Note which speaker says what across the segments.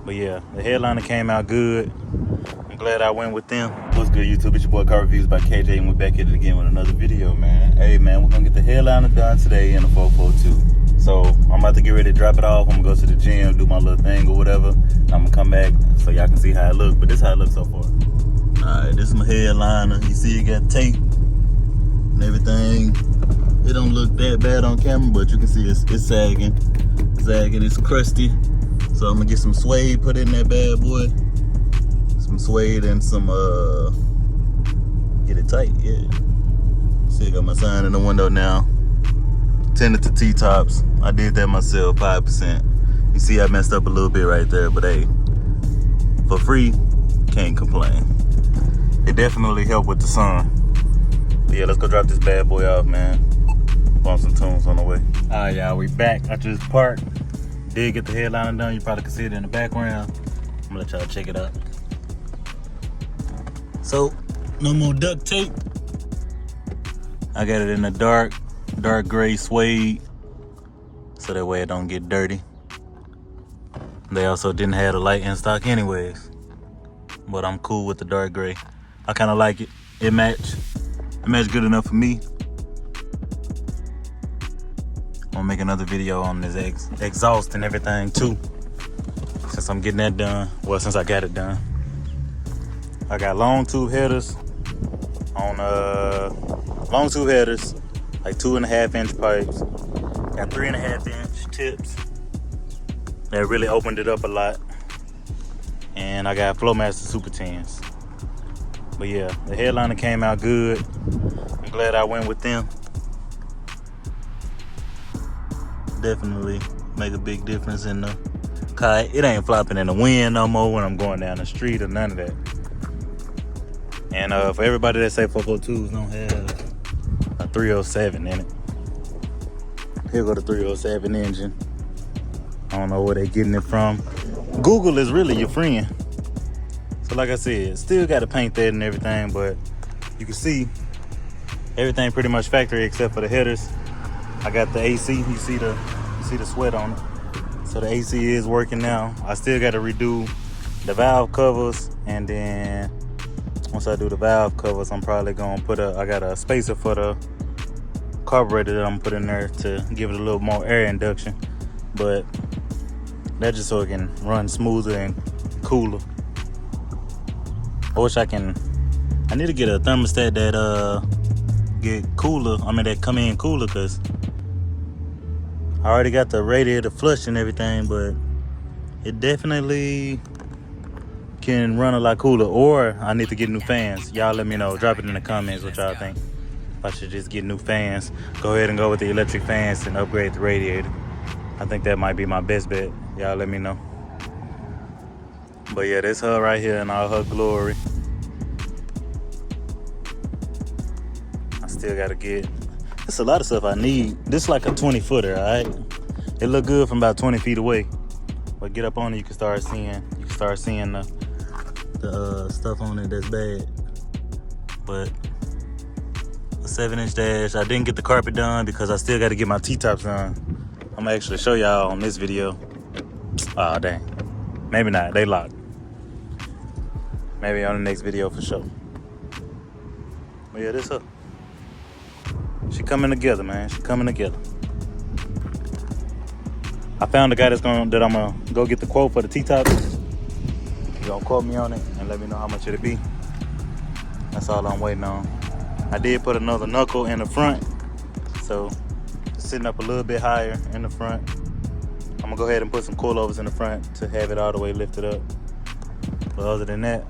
Speaker 1: But yeah, the headliner came out good. I'm glad I went with them. What's good, YouTube? It's your boy Car Reviews by KJ, and we're back at it again with another video, man. Hey, man, we're gonna get the headliner done today in a 442. So I'm about to get ready to drop it off. I'm gonna go to the gym, do my little thing or whatever. I'm gonna come back so y'all can see how it looks. But this is how it looks so far. Alright, this is my headliner. You see it got tape and everything. It don't look that bad on camera, but you can see it's sagging. It's crusty. So I'm gonna get some suede put in that bad boy. Some suede and some get it tight, yeah. See, I got my sign in the window now. Tinted to T-tops. I did that myself, 5%. You see I messed up a little bit right there, but hey, for free, can't complain. It definitely helped with the sun. But yeah, let's go drop this bad boy off, man. Bump some tunes on the way. Alright, y'all, we back. I just parked. Did get the headliner done. You probably can see it in the background. I'm gonna let y'all check it out. So, no more duct tape. I got it in the dark gray suede, so that way it don't get dirty. They also didn't have the light in stock anyways, but I'm cool with the dark gray. I kind of like it. It matched good enough for me. I'm gonna make another video on this exhaust and everything too, since I'm getting that done. Well, since I got it done. I got long tube headers on long tube headers, like 2.5-inch pipes. Got 3.5-inch tips. That really opened it up a lot. And I got Flowmaster Super 10s. But yeah, the headliner came out good. I'm glad I went with them. Definitely make a big difference in the car. It ain't flopping in the wind no more when I'm going down the street or none of that. And for everybody that say 442s don't have a 307 in it, here go the 307 engine. I don't know where they getting it from. Google is really your friend. So like I said, still got to paint that and everything, but you can see everything pretty much factory except for the headers. I got the AC. You see the sweat on it. So the AC is working now. I still got to redo the valve covers, and then once I do the valve covers, I'm probably gonna I got a spacer for the carburetor that I'm put in there to give it a little more air induction, but that's just so it can run smoother and cooler. I need to get a thermostat that get cooler. That come in cooler, cause I already got the radiator flush and everything, but it definitely can run a lot cooler. Or I need to get new fans. Y'all let me know. Drop it in the comments what y'all think. If I should just get new fans, go ahead and go with the electric fans and upgrade the radiator. I think that might be my best bet. Y'all let me know. But yeah, that's her right here in all her glory. I still gotta get, there's a lot of stuff I need. This is like a 20-footer, all right? It look good from about 20 feet away. But get up on it, you can start seeing the stuff on it that's bad. But a 7-inch dash. I didn't get the carpet done because I still got to get my T-tops done. I'm gonna actually show y'all on this video. Oh dang, maybe not. They locked. Maybe on the next video for sure. But yeah, this her. She coming together, man. She coming together. I found a guy that I'm gonna go get the quote for the T-tops. He gonna quote me on it and let me know how much it'll be. That's all I'm waiting on. I did put another knuckle in the front, so it's sitting up a little bit higher in the front. I'm gonna go ahead and put some coilovers in the front to have it all the way lifted up. But other than that,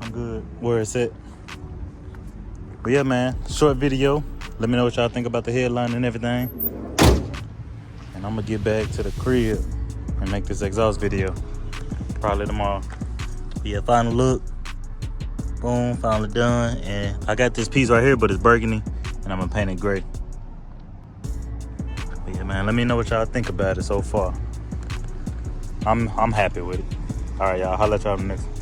Speaker 1: I'm good where it's at. But yeah, man, short video. Let me know what y'all think about the headline and everything. And I'm gonna get back to the crib and make this exhaust video probably tomorrow. But yeah, final look. Boom, finally done. And I got this piece right here, but it's burgundy, and I'm gonna paint it gray. But yeah, man, let me know what y'all think about it so far. I'm happy with it. All right, y'all, holla at y'all in the next one.